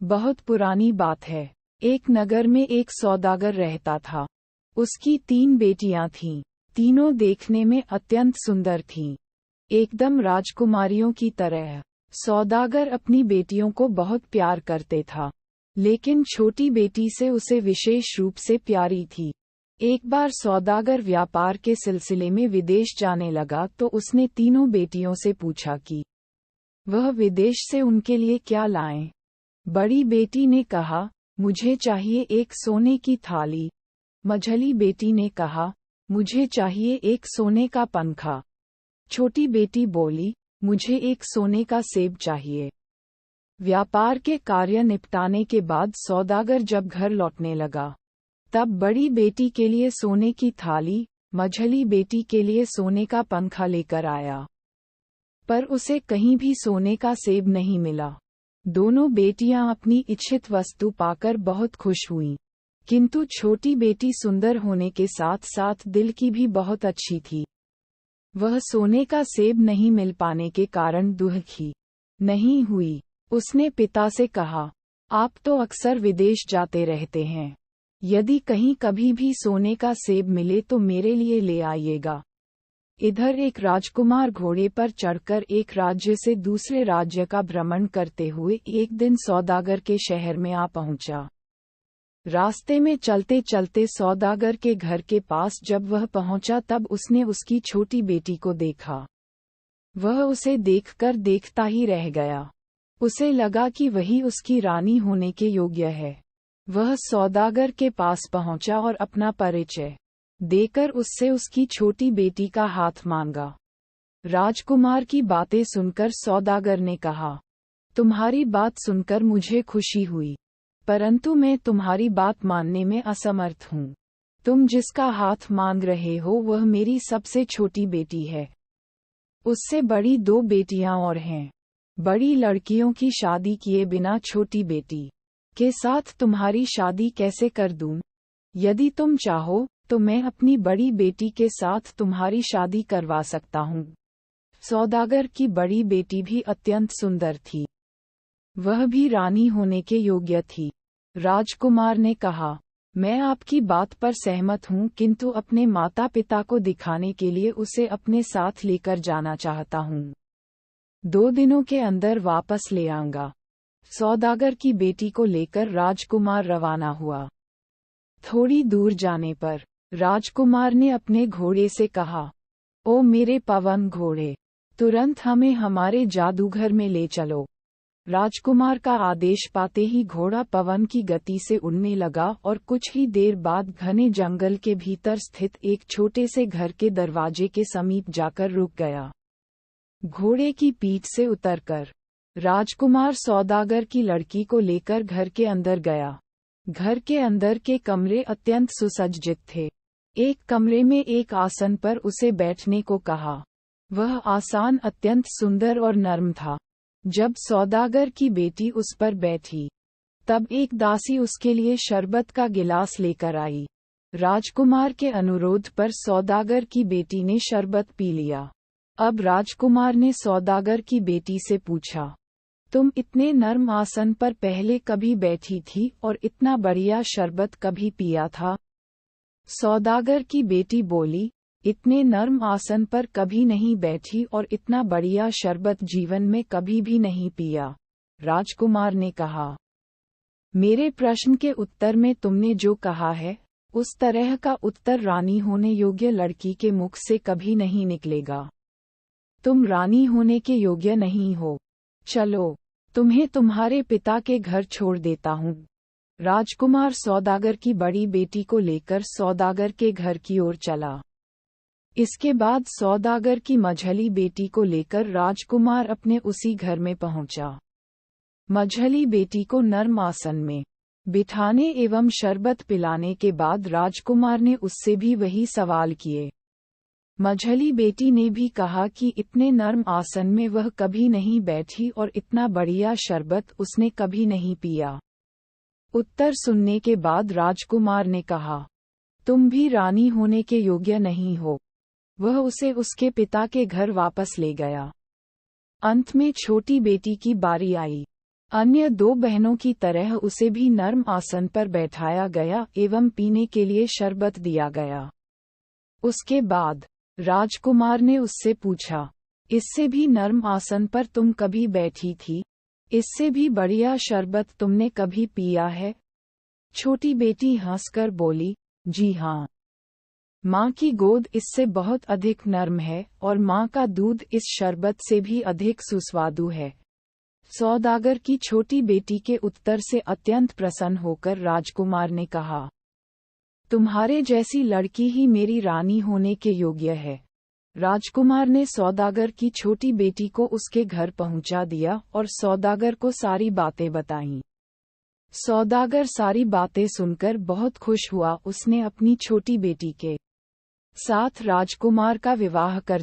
बहुत पुरानी बात है। एक नगर में एक सौदागर रहता था। उसकी 3 बेटियां थीं। तीनों देखने में अत्यंत सुंदर थीं, एकदम राजकुमारियों की तरह। सौदागर अपनी बेटियों को बहुत प्यार करते था, लेकिन छोटी बेटी से उसे विशेष रूप से प्यारी थी। एक बार सौदागर व्यापार के सिलसिले में विदेश जाने लगा तो उसने तीनों बेटियों से पूछा कि वह विदेश से उनके लिए क्या लाएं। बड़ी बेटी ने कहा, मुझे चाहिए एक सोने की थाली। मझली बेटी ने कहा, मुझे चाहिए एक सोने का पंखा। छोटी बेटी बोली, मुझे एक सोने का सेब चाहिए। व्यापार के कार्य निपटाने के बाद सौदागर जब घर लौटने लगा, तब बड़ी बेटी के लिए सोने की थाली, मझली बेटी के लिए सोने का पंखा लेकर आया। पर उसे कहीं भी सोने का सेब नहीं मिला। दोनों बेटियां अपनी इच्छित वस्तु पाकर बहुत खुश हुईं, किंतु छोटी बेटी सुंदर होने के साथ साथ दिल की भी बहुत अच्छी थी। वह सोने का सेब नहीं मिल पाने के कारण दुखी नहीं हुई। उसने पिता से कहा, आप तो अक्सर विदेश जाते रहते हैं, यदि कहीं कभी भी सोने का सेब मिले तो मेरे लिए ले आइएगा। इधर एक राजकुमार घोड़े पर चढ़कर एक राज्य से दूसरे राज्य का भ्रमण करते हुए एक दिन सौदागर के शहर में आ पहुंचा। रास्ते में चलते चलते सौदागर के घर के पास जब वह पहुंचा तब उसने उसकी छोटी बेटी को देखा। वह उसे देखकर देखता ही रह गया। उसे लगा कि वही उसकी रानी होने के योग्य है। वह सौदागर के पास पहुंचा और अपना परिचय देकर उससे उसकी छोटी बेटी का हाथ मांगा। राजकुमार की बातें सुनकर सौदागर ने कहा, तुम्हारी बात सुनकर मुझे खुशी हुई, परंतु मैं तुम्हारी बात मानने में असमर्थ हूँ। तुम जिसका हाथ मांग रहे हो वह मेरी सबसे छोटी बेटी है। उससे बड़ी 2 बेटियां और हैं। बड़ी लड़कियों की शादी किए बिना छोटी बेटी के साथ तुम्हारी शादी कैसे कर दूं? यदि तुम चाहो तो मैं अपनी बड़ी बेटी के साथ तुम्हारी शादी करवा सकता हूँ। सौदागर की बड़ी बेटी भी अत्यंत सुंदर थी। वह भी रानी होने के योग्य थी। राजकुमार ने कहा, मैं आपकी बात पर सहमत हूँ, किंतु अपने माता पिता को दिखाने के लिए उसे अपने साथ लेकर जाना चाहता हूँ। 2 दिनों के अंदर वापस ले आऊंगा। सौदागर की बेटी को लेकर राजकुमार रवाना हुआ। थोड़ी दूर जाने पर राजकुमार ने अपने घोड़े से कहा, ओ मेरे पवन घोड़े, तुरंत हमें हमारे जादूघर में ले चलो। राजकुमार का आदेश पाते ही घोड़ा पवन की गति से उड़ने लगा और कुछ ही देर बाद घने जंगल के भीतर स्थित एक छोटे से घर के दरवाजे के समीप जाकर रुक गया। घोड़े की पीठ से उतरकर राजकुमार सौदागर की लड़की को लेकर घर के अंदर गया। घर के अंदर के कमरे अत्यंत सुसज्जित थे। एक कमरे में एक आसन पर उसे बैठने को कहा। वह आसन अत्यंत सुंदर और नर्म था। जब सौदागर की बेटी उस पर बैठी, तब एक दासी उसके लिए शरबत का गिलास लेकर आई। राजकुमार के अनुरोध पर सौदागर की बेटी ने शरबत पी लिया। अब राजकुमार ने सौदागर की बेटी से पूछा, तुम इतने नर्म आसन पर पहले कभी बैठी थी और इतना बढ़िया शरबत कभी पिया था? सौदागर की बेटी बोली, इतने नर्म आसन पर कभी नहीं बैठी और इतना बढ़िया शरबत जीवन में कभी भी नहीं पिया। राजकुमार ने कहा, मेरे प्रश्न के उत्तर में तुमने जो कहा है, उस तरह का उत्तर रानी होने योग्य लड़की के मुख से कभी नहीं निकलेगा। तुम रानी होने के योग्य नहीं हो। चलो, तुम्हें तुम्हारे पिता के घर छोड़ देता हूँ। राजकुमार सौदागर की बड़ी बेटी को लेकर सौदागर के घर की ओर चला। इसके बाद सौदागर की मझली बेटी को लेकर राजकुमार अपने उसी घर में पहुंचा। मझली बेटी को नर्म आसन में बिठाने एवं शरबत पिलाने के बाद राजकुमार ने उससे भी वही सवाल किए। मझली बेटी ने भी कहा कि इतने नर्म आसन में वह कभी नहीं बैठी और इतना बढ़िया शरबत उसने कभी नहीं पिया। उत्तर सुनने के बाद राजकुमार ने कहा, तुम भी रानी होने के योग्य नहीं हो। वह उसे उसके पिता के घर वापस ले गया। अंत में छोटी बेटी की बारी आई। अन्य 2 बहनों की तरह उसे भी नर्म आसन पर बैठाया गया एवं पीने के लिए शरबत दिया गया। उसके बाद राजकुमार ने उससे पूछा, इससे भी नर्म आसन पर तुम कभी बैठी थी? इससे भी बढ़िया शरबत तुमने कभी पिया है? छोटी बेटी हंसकर बोली, जी हाँ। माँ की गोद इससे बहुत अधिक नर्म है और माँ का दूध इस शरबत से भी अधिक सुस्वादु है। सौदागर की छोटी बेटी के उत्तर से अत्यंत प्रसन्न होकर राजकुमार ने कहा, तुम्हारे जैसी लड़की ही मेरी रानी होने के योग्य है। राजकुमार ने सौदागर की छोटी बेटी को उसके घर पहुंचा दिया और सौदागर को सारी बातें बताईं। सौदागर सारी बातें सुनकर बहुत खुश हुआ। उसने अपनी छोटी बेटी के साथ राजकुमार का विवाह कर